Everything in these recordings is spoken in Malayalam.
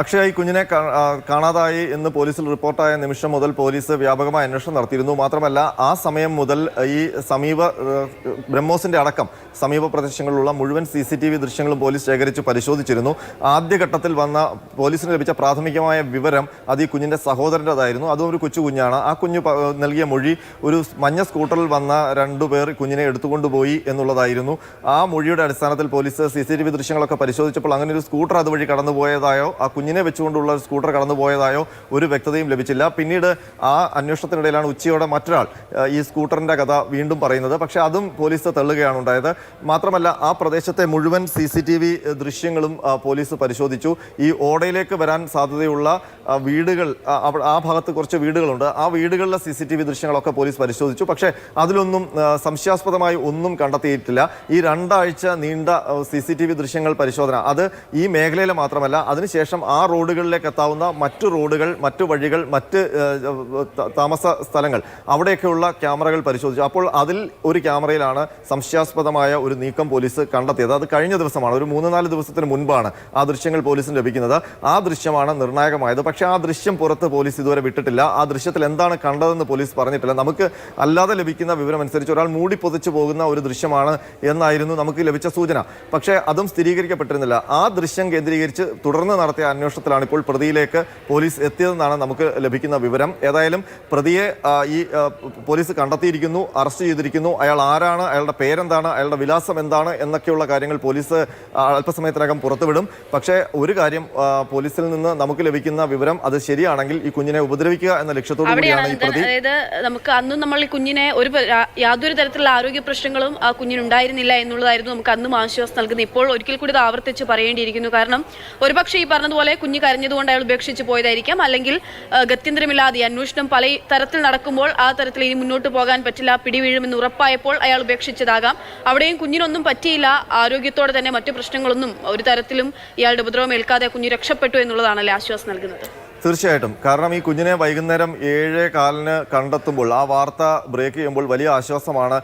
അക്ഷയ ഈ കുഞ്ഞിനെ കാണാതായി എന്ന് പോലീസിൽ റിപ്പോർട്ടായ നിമിഷം മുതൽ പോലീസ് വ്യാപകമായ അന്വേഷണം നടത്തിയിരുന്നു. മാത്രമല്ല ആ സമയം മുതൽ ഈ ബ്രഹ്മോസിന്റെ അടക്കം സമീപ പ്രദേശങ്ങളിലുള്ള മുഴുവൻ CCTV ദൃശ്യങ്ങളും പോലീസ് ശേഖരിച്ച് പരിശോധിച്ചിരുന്നു. ആദ്യഘട്ടത്തിൽ വന്ന പോലീസിന് ലഭിച്ച പ്രാഥമികമായ വിവരം അത് ഈ കുഞ്ഞിന്റെ സഹോദരൻ്റെതായിരുന്നു. അതും ഒരു കൊച്ചു കുഞ്ഞാണ്. ആ കുഞ്ഞ് നൽകിയ മൊഴി ഒരു മഞ്ഞ സ്കൂട്ടറിൽ വന്ന രണ്ടുപേർ കുഞ്ഞിനെ എടുത്തുകൊണ്ടുപോയി എന്നുള്ളതായിരുന്നു. ആ മൊഴിയുടെ അടിസ്ഥാനത്തിൽ പോലീസ് CCTV ദൃശ്യങ്ങളൊക്കെ പരിശോധിച്ചപ്പോൾ അങ്ങനെ ഒരു സ്കൂട്ടർ അതുവഴി കടന്നുപോയതായോ കുഞ്ഞിനെ വെച്ചുകൊണ്ടുള്ള സ്കൂട്ടർ കടന്നുപോയതായോ ഒരു വ്യക്തതയും ലഭിച്ചില്ല. പിന്നീട് ആ അന്വേഷണത്തിനിടയിലാണ് ഉച്ചയോടെ മറ്റൊരാൾ ഈ സ്കൂട്ടറിന്റെ കഥ വീണ്ടും പറയുന്നത്. പക്ഷേ അതും പോലീസ് തള്ളുകയാണ് ഉണ്ടായത്. മാത്രമല്ല ആ പ്രദേശത്തെ മുഴുവൻ CCTV ദൃശ്യങ്ങളും പോലീസ് പരിശോധിച്ചു. ഈ ഓടയിലേക്ക് വരാൻ സാധ്യതയുള്ള വീടുകൾ, ആ ഭാഗത്ത് കുറച്ച് വീടുകളുണ്ട്. ആ വീടുകളിലെ CCTV ദൃശ്യങ്ങളൊക്കെ പോലീസ് പരിശോധിച്ചു. പക്ഷേ അതിലൊന്നും സംശയാസ്പദമായി ഒന്നും കണ്ടെത്തിയിട്ടില്ല. ഈ 2 ആഴ്ച നീണ്ട CCTV ദൃശ്യങ്ങൾ പരിശോധന അത് ഈ മേഖലയിൽ മാത്രമല്ല, അതിനുശേഷം ആ റോഡുകളിലേക്ക് എത്താവുന്ന മറ്റു റോഡുകൾ, മറ്റു വഴികൾ, മറ്റ് താമസ സ്ഥലങ്ങൾ, അവിടെയൊക്കെയുള്ള ക്യാമറകൾ പരിശോധിച്ചു. അപ്പോൾ അതിൽ ഒരു ക്യാമറയിലാണ് സംശയാസ്പദമായ ഒരു നീക്കം പോലീസ് കണ്ടെത്തിയത്. അത് കഴിഞ്ഞ ദിവസമാണ്, ഒരു 3-4 ദിവസത്തിന് മുൻപാണ് ആ ദൃശ്യങ്ങൾ പോലീസിന് ലഭിക്കുന്നത്. ആ ദൃശ്യമാണ് നിർണായകമായത്. പക്ഷേ ആ ദൃശ്യം പുറത്ത് പോലീസ് ഇതുവരെ വിട്ടിട്ടില്ല. ആ ദൃശ്യത്തിൽ എന്താണ് കണ്ടതെന്ന് പോലീസ് പറഞ്ഞിട്ടില്ല. നമുക്ക് അല്ലാതെ ലഭിക്കുന്ന വിവരം അനുസരിച്ച് ഒരാൾ മൂടി പൊതിച്ചു പോകുന്ന ഒരു ദൃശ്യമാണ് എന്നായിരുന്നു നമുക്ക് ലഭിച്ച സൂചന. പക്ഷേ അതും സ്ഥിരീകരിക്കപ്പെട്ടിരുന്നില്ല. ആ ദൃശ്യം കേന്ദ്രീകരിച്ച് തുടർന്ന് നടത്തിയ അന്വേഷണത്തിലാണ് ഇപ്പോൾ പ്രതിയിലേക്ക് പോലീസ് എത്തിയതെന്നാണ് നമുക്ക് ലഭിക്കുന്ന വിവരം. ഏതായാലും പ്രതിയെ ഈ പോലീസ് കണ്ടെത്തിയിരിക്കുന്നു, അറസ്റ്റ് ചെയ്തിരിക്കുന്നു. അയാൾ ആരാണ്, അയാളുടെ പേരെന്താണ്, അയാളുടെ വിലാസം എന്താണ് എന്നൊക്കെയുള്ള കാര്യങ്ങൾ പോലീസ് അല്പസമയത്തിനകം പുറത്തുവിടും. പക്ഷേ ഒരു കാര്യം, പോലീസിൽ നിന്ന് നമുക്ക് ലഭിക്കുന്ന വിവരം അത് ശരിയാണെങ്കിൽ ഈ കുഞ്ഞിനെ ഉപദ്രവിക്കുക എന്ന ലക്ഷ്യത്തോടു കൂടിയാണ് ഈ പ്രതി. അതായത് നമുക്ക് അന്നും നമ്മൾ ഈ കുഞ്ഞിനെ യാതൊരു തരത്തിലുള്ള ആരോഗ്യ പ്രശ്നങ്ങളും ആ കുഞ്ഞിനുണ്ടായിരുന്നില്ല എന്നുള്ളതായിരുന്നു നമുക്ക് അന്നും ആശ്വാസം നൽകുന്നത്. ഇപ്പോൾ ഒരിക്കൽ കൂടി ഇത് ആവർത്തിച്ച് പറയേണ്ടിയിരിക്കുന്നു. കാരണം ഒരുപക്ഷെ ഈ പറഞ്ഞതുപോലെ കുഞ്ഞ് കരഞ്ഞതുകൊണ്ട് അയാൾ ഉപേക്ഷിച്ച് പോയതായിരിക്കാം. അല്ലെങ്കിൽ ഗത്യന്തരമില്ലാതെ അന്വേഷണം പല തരത്തിൽ നടക്കുമ്പോൾ ആ തരത്തിൽ ഇനി മുന്നോട്ട് പോകാൻ പറ്റില്ല, പിടിവീഴുമെന്ന് ഉറപ്പായപ്പോൾ അയാൾ ഉപേക്ഷിച്ചതാകാം. അവിടെയും കുഞ്ഞിനൊന്നും പറ്റിയില്ല. ആരോഗ്യത്തോടെ തന്നെ മറ്റു പ്രശ്നങ്ങളൊന്നും ഒരു തരത്തിലും ഇയാളുടെ ഉപദ്രവം ഏൽക്കാതെ കുഞ്ഞ് രക്ഷപ്പെട്ടു എന്നുള്ളതാണല്ലേ ആശ്വാസം നൽകുന്നത്. തീർച്ചയായിട്ടും. കാരണം ഈ കുഞ്ഞിനെ വൈകുന്നേരം 7:15 കണ്ടെത്തുമ്പോൾ, ആ വാർത്ത ബ്രേക്ക് ചെയ്യുമ്പോൾ വലിയ ആശ്വാസമാണ്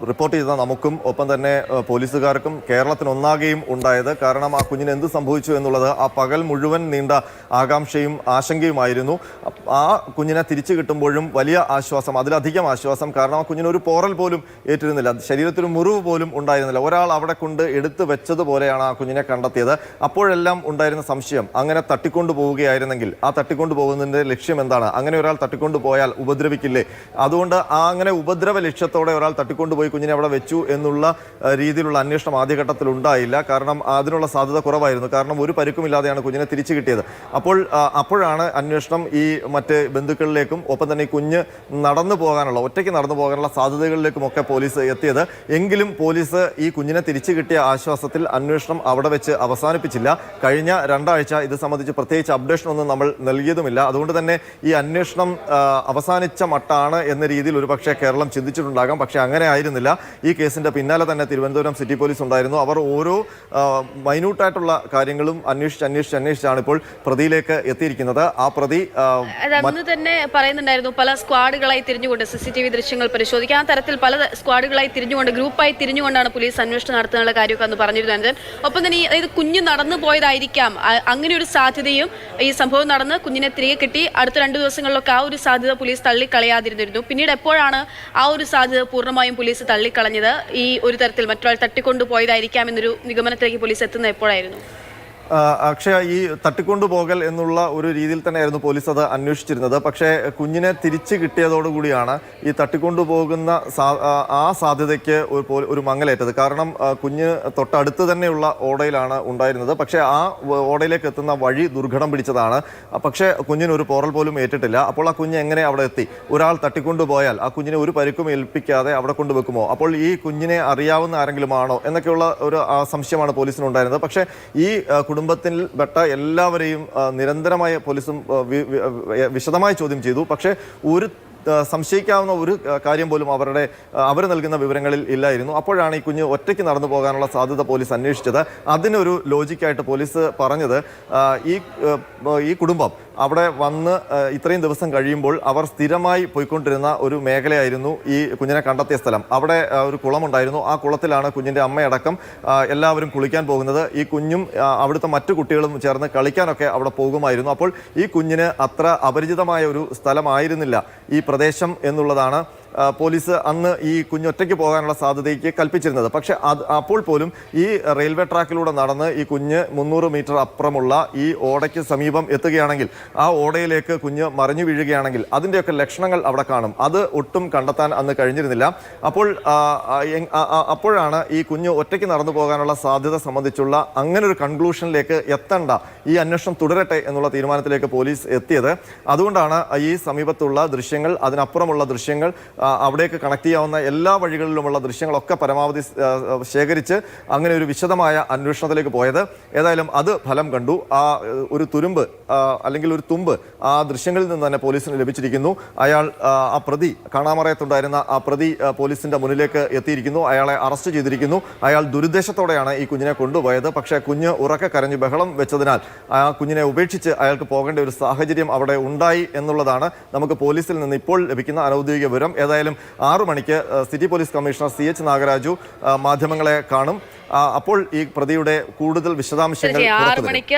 റിപ്പോർട്ട് ചെയ്ത നമുക്കും ഒപ്പം തന്നെ പോലീസുകാർക്കും കേരളത്തിനൊന്നാകെയും ഉണ്ടായത്. കാരണം ആ കുഞ്ഞിന് എന്ത് സംഭവിച്ചു എന്നുള്ളത് ആ പകൽ മുഴുവൻ നീണ്ട ആകാംക്ഷയും ആശങ്കയുമായിരുന്നു. ആ കുഞ്ഞിനെ തിരിച്ചു കിട്ടുമ്പോഴും വലിയ ആശ്വാസം, അതിലധികം ആശ്വാസം. കാരണം ആ കുഞ്ഞിനൊരു പോറൽ പോലും ഏറ്റിരുന്നില്ല, ശരീരത്തിൽ മുറിവ് പോലും ഉണ്ടായിരുന്നില്ല. ഒരാൾ അവിടെ കൊണ്ട് എടുത്തു വെച്ചതുപോലെയാണ് ആ കുഞ്ഞിനെ കണ്ടെത്തിയത്. അപ്പോഴെല്ലാം ഉണ്ടായിരുന്ന സംശയം, അങ്ങനെ തട്ടിക്കൊണ്ടു പോവുകയായിരുന്നെങ്കിൽ ആ തട്ടിക്കൊണ്ടു പോകുന്നതിന്റെ ലക്ഷ്യം എന്താണ്? അങ്ങനെ ഒരാൾ തട്ടിക്കൊണ്ടു പോയാൽ ഉപദ്രവിക്കില്ലേ? അതുകൊണ്ട് അങ്ങനെ ഉപദ്രവ ലക്ഷ്യത്തോടെ ഒരാൾ തട്ടിക്കൊണ്ടുപോയി കുഞ്ഞിനെ അവിടെ വെച്ചു എന്നുള്ള രീതിയിലുള്ള അന്വേഷണം ആദ്യഘട്ടത്തിൽ ഉണ്ടായില്ല. കാരണം അതിനുള്ള സാധ്യത കുറവായിരുന്നു. കാരണം ഒരു പരിക്കുമില്ലാതെയാണ് കുഞ്ഞിനെ തിരിച്ചു കിട്ടിയത്. അപ്പോഴാണ് അന്വേഷണം ഈ മറ്റ് ബന്ധുക്കളിലേക്കും ഒപ്പം തന്നെ ഈ കുഞ്ഞ് ഒറ്റയ്ക്ക് നടന്നു പോകാനുള്ള സാധ്യതകളിലേക്കും ഒക്കെ പോലീസ് എത്തിയത്. എങ്കിലും പോലീസ് ഈ കുഞ്ഞിനെ തിരിച്ചു കിട്ടിയ ആശ്വാസത്തിൽ അന്വേഷണം അവിടെ വെച്ച് അവസാനിപ്പിച്ചില്ല. കഴിഞ്ഞ 2 ആഴ്ച ഇത് സംബന്ധിച്ച് പ്രത്യേകിച്ച് അപ്ഡേഷൻ ഒന്നും നമ്മൾ നൽകിയതുമില്ല. അതുകൊണ്ട് തന്നെ ഈ അന്വേഷണം അവസാനിച്ച മട്ടാണ് എന്ന രീതിയിൽ ഒരുപക്ഷെ കേരളം ചിന്തിച്ചിട്ടുണ്ടാകാം. പക്ഷെ അങ്ങനെ ആയിരുന്നില്ല. ഈ കേസിന്റെ പിന്നാലെ തന്നെ തിരുവനന്തപുരം സിറ്റി പോലീസ് ഉണ്ടായിരുന്നു. അവർ ഓരോ മൈന്യൂട്ടായിട്ടുള്ള കാര്യങ്ങളും അന്വേഷിച്ചാണ് ഇപ്പോൾ പ്രതിയിലേക്ക് എത്തിയിരിക്കുന്നത്. ആ പ്രതി അന്ന് തന്നെ പറയുന്നുണ്ടായിരുന്നു, പല സ്ക്വാഡുകളായി തിരിഞ്ഞുകൊണ്ട് CCTV ദൃശ്യങ്ങൾ പരിശോധിക്കാൻ, ആ തരത്തിൽ പല സ്ക്വാഡുകളായി തിരിഞ്ഞുകൊണ്ട്, ഗ്രൂപ്പായി തിരിഞ്ഞുകൊണ്ടാണ് പോലീസ് അന്വേഷണം നടത്തുന്നുള്ള കാര്യമൊക്കെ അന്ന് പറഞ്ഞിരുന്നത്. ഒപ്പം തന്നെ ഇത് കുഞ്ഞ് നടന്നു പോയതായിരിക്കാം, അങ്ങനെ ഒരു സാധ്യതയും ഈ സംഭവം നടന്ന് കുഞ്ഞിനെ തിരികെ കിട്ടി അടുത്ത 2 ദിവസങ്ങളിലൊക്കെ ആ ഒരു സാധ്യത പോലീസ് തള്ളിക്കളയാതിരുന്നിരുന്നു. പിന്നീട് എപ്പോഴാണ് ആ ഒരു സാധ്യത പൂർണ്ണമായും പോലീസ് തള്ളിക്കളഞ്ഞത്? ഈ ഒരു തരത്തിൽ മറ്റൊരാൾ തട്ടിക്കൊണ്ടുപോയതായിരിക്കാം എന്നൊരു നിഗമനത്തിലേക്ക് പോലീസ് എത്തുന്നത് എപ്പോഴായിരുന്നു? അക്ഷയ, ഈ തട്ടിക്കൊണ്ടുപോകൽ എന്നുള്ള ഒരു രീതിയിൽ തന്നെയായിരുന്നു പോലീസ് അത് അന്വേഷിച്ചിരുന്നത്. പക്ഷേ കുഞ്ഞിനെ തിരിച്ചു കിട്ടിയതോടുകൂടിയാണ് ഈ തട്ടിക്കൊണ്ടുപോകുന്ന ആ സാധ്യതയ്ക്ക് ഒരു മങ്ങലേറ്റത്. കാരണം കുഞ്ഞ് തൊട്ടടുത്ത് തന്നെയുള്ള ഓടയിലാണ് ഉണ്ടായിരുന്നത്. പക്ഷേ ആ ഓടയിലേക്ക് എത്തുന്ന വഴി ദുർഘടം പിടിച്ചതാണ്. പക്ഷേ കുഞ്ഞിന് ഒരു പോറൽ പോലും ഏറ്റിട്ടില്ല. അപ്പോൾ ആ കുഞ്ഞ് എങ്ങനെ അവിടെ എത്തി? ഒരാൾ തട്ടിക്കൊണ്ടുപോയാൽ ആ കുഞ്ഞിനെ ഒരു പരിക്കും ഏൽപ്പിക്കാതെ അവിടെ കൊണ്ടുവെക്കുമോ? അപ്പോൾ ഈ കുഞ്ഞിനെ അറിയാവുന്ന ആരെങ്കിലും ആണോ എന്നൊക്കെയുള്ള ഒരു സംശയമാണ് പോലീസിനുണ്ടായിരുന്നത്. പക്ഷേ ഈ കുടുംബത്തിൽ പെട്ട എല്ലാവരെയും നിരന്തരമായ പോലീസും വിശദമായി ചോദ്യം ചെയ്തു. പക്ഷേ ഒരു സംശയിക്കാവുന്ന ഒരു കാര്യം പോലും അവർ നൽകുന്ന വിവരങ്ങളിൽ ഇല്ലായിരുന്നു. അപ്പോഴാണ് ഈ കുഞ്ഞ് ഒറ്റയ്ക്ക് നടന്നു പോകാനുള്ള സാധ്യത പോലീസ് അന്വേഷിച്ചത്. അതിനൊരു ലോജിക്കായിട്ട് പോലീസ് പറഞ്ഞത്, ഈ കുടുംബം അവിടെ വന്ന് ഇത്രയും ദിവസം കഴിയുമ്പോൾ അവർ സ്ഥിരമായി പോയിക്കൊണ്ടിരുന്ന ഒരു മേഖലയായിരുന്നു ഈ കുഞ്ഞിനെ കണ്ടെത്തിയ സ്ഥലം. അവിടെ ഒരു കുളമുണ്ടായിരുന്നു. ആ കുളത്തിലാണ് കുഞ്ഞിൻ്റെ അമ്മയടക്കം എല്ലാവരും കുളിക്കാൻ പോകുന്നത്. ഈ കുഞ്ഞും അവിടുത്തെ മറ്റു കുട്ടികളും ചേർന്ന് കളിക്കാനൊക്കെ അവിടെ പോകുമായിരുന്നു. അപ്പോൾ ഈ കുഞ്ഞിന് അത്ര അപരിചിതമായ ഒരു സ്ഥലമായിരുന്നില്ല ഈ പ്രദേശം എന്നുള്ളതാണ് പോലീസ് അന്ന് ഈ കുഞ്ഞൊറ്റയ്ക്ക് പോകാനുള്ള സാധ്യതയ്ക്ക് കൽപ്പിച്ചിരുന്നത്. പക്ഷേ അപ്പോൾ പോലും ഈ റെയിൽവേ ട്രാക്കിലൂടെ നടന്ന് ഈ കുഞ്ഞ് 300 മീറ്റർ അപ്പുറമുള്ള ഈ ഓടയ്ക്ക് സമീപം എത്തുകയാണെങ്കിൽ, ആ ഓടയിലേക്ക് കുഞ്ഞ് മറിഞ്ഞു വീഴുകയാണെങ്കിൽ അതിൻ്റെയൊക്കെ ലക്ഷണങ്ങൾ അവിടെ കാണും. അത് ഒട്ടും കണ്ടെത്താൻ അന്ന് കഴിഞ്ഞിരുന്നില്ല. അപ്പോഴാണ് ഈ കുഞ്ഞ് ഒറ്റയ്ക്ക് നടന്നു പോകാനുള്ള സാധ്യത സംബന്ധിച്ചുള്ള അങ്ങനെ ഒരു കൺക്ലൂഷനിലേക്ക് എത്തേണ്ട, ഈ അന്വേഷണം തുടരട്ടെ എന്നുള്ള തീരുമാനത്തിലേക്ക് പോലീസ് എത്തിയത്. അതുകൊണ്ടാണ് ഈ സമീപത്തുള്ള ദൃശ്യങ്ങൾ, അതിനപ്പുറമുള്ള ദൃശ്യങ്ങൾ, അവിടേക്ക് കണക്ട് ചെയ്യാവുന്ന എല്ലാ വഴികളിലുമുള്ള ദൃശ്യങ്ങളൊക്കെ പരമാവധി ശേഖരിച്ച് അങ്ങനെ ഒരു വിശദമായ അന്വേഷണത്തിലേക്ക് പോയത്. ഏതായാലും അത് ഫലം കണ്ടു. ആ ഒരു തുരുമ്പ് അല്ലെങ്കിൽ ഒരു തുമ്പ് ആ ദൃശ്യങ്ങളിൽ നിന്ന് തന്നെ പോലീസിന് ലഭിച്ചിരിക്കുന്നു. അയാൾ ആ പ്രതി, കാണാമറയത്തുണ്ടായിരുന്ന ആ പ്രതി പോലീസിന്റെ മുന്നിലേക്ക് എത്തിയിരിക്കുന്നു. അയാളെ അറസ്റ്റ് ചെയ്തിരിക്കുന്നു. അയാൾ ദുരുദ്ദേശത്തോടെയാണ് ഈ കുഞ്ഞിനെ കൊണ്ടുപോയത്. പക്ഷേ കുഞ്ഞ് ഉറക്കെ കരഞ്ഞ് ബഹളം വെച്ചതിനാൽ ആ കുഞ്ഞിനെ ഉപേക്ഷിച്ച് അയാൾക്ക് പോകേണ്ട ഒരു സാഹചര്യം അവിടെ ഉണ്ടായി എന്നുള്ളതാണ് നമുക്ക് പോലീസിൽ നിന്ന് ഇപ്പോൾ ലഭിക്കുന്ന അനൗദ്യോഗിക വിവരം. ഏതായാലും 6 മണിക്ക് city police commissioner CH Nagaraju മാധ്യമങ്ങളെ കാണും. അപ്പോൾ ഈ പ്രതിയുടെ കൂടുതൽ വിശദാംശങ്ങൾ 6 മണിക്ക്